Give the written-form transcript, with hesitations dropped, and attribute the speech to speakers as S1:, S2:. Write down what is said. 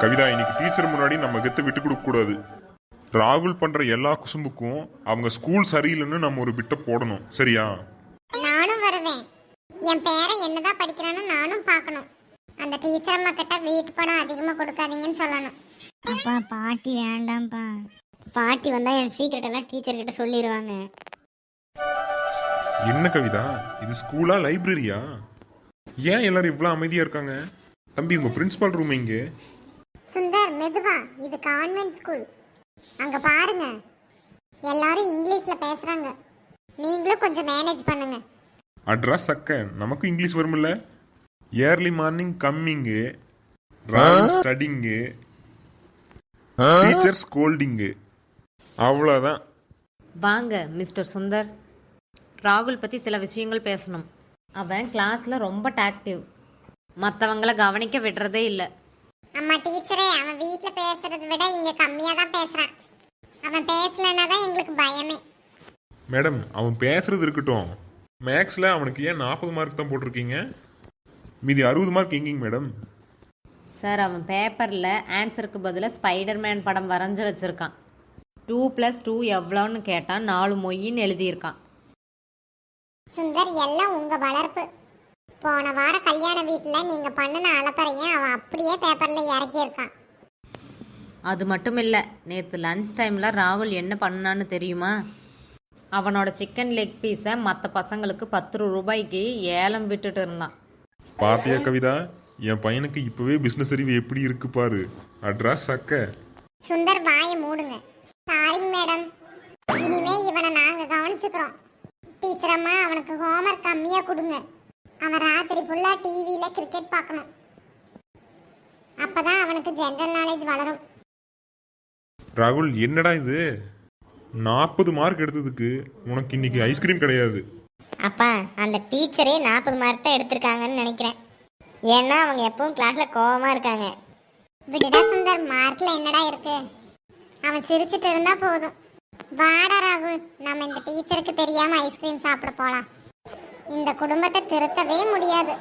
S1: கவிதா, இன்னைக்கு டீச்சர் முன்னாடி நம்ம கெத்து விட்டு கொடுக்க கூடாது. ராகுல் பண்ற எல்லா குசும்புக்கும் அவங்க ஸ்கூல் சரியில்லைன்னு நம்ம ஒரு பிட்ட போடணும், சரியா?
S2: நானும் வருவேன். என் பேரை என்னதான் படிக்கிறான்னு நானும் பார்க்கணும். அந்த டீச்சர் அம்மா கிட்ட வீட்டு படம் அதிகமா கொடுக்காதீங்கன்னு சொல்லணும்.
S3: அப்பா பாட்டி வேண்டாம்ப்பா. பாட்டி வந்தா என் சீக்கிரட் எல்லாம் டீச்சர் கிட்ட சொல்லிடுவாங்க.
S1: என்ன கவிதா, இது ஸ்கூலா லைப்ரரியா? ஏன் எல்லாரும் இவ்வளவு அமைதியா இருக்காங்க? தம்பி, உங்க பிரின்சிபால் ரூம் எங்க?
S2: சுந்தர், மெதுவா, இது கான்வென்ட் ஸ்கூல். அங்க பாருங்க, எல்லாரும் இங்கிலீஷ்ல பேசுறாங்க. நீங்களும் கொஞ்சம் மேனேஜ் பண்ணுங்க.
S1: அட்ரஸ் சக்க, நமக்கும் இங்கிலீஷ் வரும்ல. ஏர்லி மார்னிங் கம்மிங்கு, ராகுல் ஸ்டடிங்கு, டீச்சர் ஸ்கோல்டிங்கு, அவ்வளோதான்.
S4: வாங்க மிஸ்டர் சுந்தர். ராகுல் பற்றி சில விஷயங்கள் பேசணும். அவன் கிளாஸில் ரொம்ப டாக்டிவ், மற்றவங்களை கவனிக்க விடுறதே இல்லை.
S2: அம்மா டீச்சரே, அவன் வீட்ல பேசுறதை விட இங்க கம்மியா தான் பேசுறான். அவன் பேசலன்னா தான் எங்களுக்கு பயமே.
S1: மேடம், அவன் பேசுறது இருக்கட்டும், மேக்ஸில் அவனுக்கு ஏன் 40 மார்க் தான் போட்டிருக்கீங்க? மீதி 60 மார்க் எங்கேங்க மேடம்?
S4: சார், அவன் பேப்பரில் ஆன்சருக்கு பதிலாக ஸ்பைடர்மேன் படம் வரைஞ்சி வச்சுருக்கான். 2+2 எவ்வளோன்னு கேட்டான், 4 மொய்ன்னு எழுதியிருக்கான்.
S2: சுந்தர், எல்லாம் உங்க வளர்ப்பு. போன வாரம் கல்யாண வீட்டுல நீங்க பண்ணின அலப்பறைய அவன் அப்படியே பேப்பர்ல இறக்கியிருக்கான்.
S4: அது மட்டும் இல்லை, நேற்று லன்ச் டைமில் ராகுல் என்ன பண்ணான்னு தெரியுமா? அவனோட சிக்கன் லெக் பீஸை மற்ற பசங்களுக்கு 10 ரூபாய்க்கு ஏலம் விட்டுட்டு இருந்தான்.
S1: பாத்தியா கவிதா, என் பையனுக்கு இப்பவே பிசினஸ் அறிவு எப்படி இருக்கு பாரு. அட்ரஸ் சக்க.
S2: சுந்தர், வாயை மூடுங்க. சாரிங்க மேடம், இனிமே இவனை நாங்க கவனிச்சுக்கிறோம். டீச்சர் அம்மா, அவனுக்கு ஹோம்ஒர்க் கம்மியா கொடுங்க. அவன் ராத்திரி ஃபுல்லா டிவியில கிரிக்கெட் பார்க்கணும். அப்பதான் அவனுக்கு ஜெனரல் நாலேஜ் வளரும்.
S1: ராகுல், என்னடா இது? 40 மார்க் எடுத்ததுக்கு உனக்கு இன்னைக்கு ஐஸ்கிரீம் கிடையாது.
S3: அப்பா, அந்த டீச்சரே 40 மார்க் தான் எடுத்திருக்காங்கன்னு நினைக்கிறேன். ஏன்னா அவங்க எப்பவும் கிளாஸ்ல கோவமா இருக்காங்க.
S2: விடுடா சுந்தர், மார்க்ல என்னடா இருக்கு? அவன் சிரிச்சிட்டு இருந்தா போதும். வாடா ராகுல், நம்ம இந்த டீச்சருக்கு தெரியாம ஐஸ்கிரீம் சாப்பிட போலாம். இந்த குடும்பத்தை திருத்தவே முடியாது.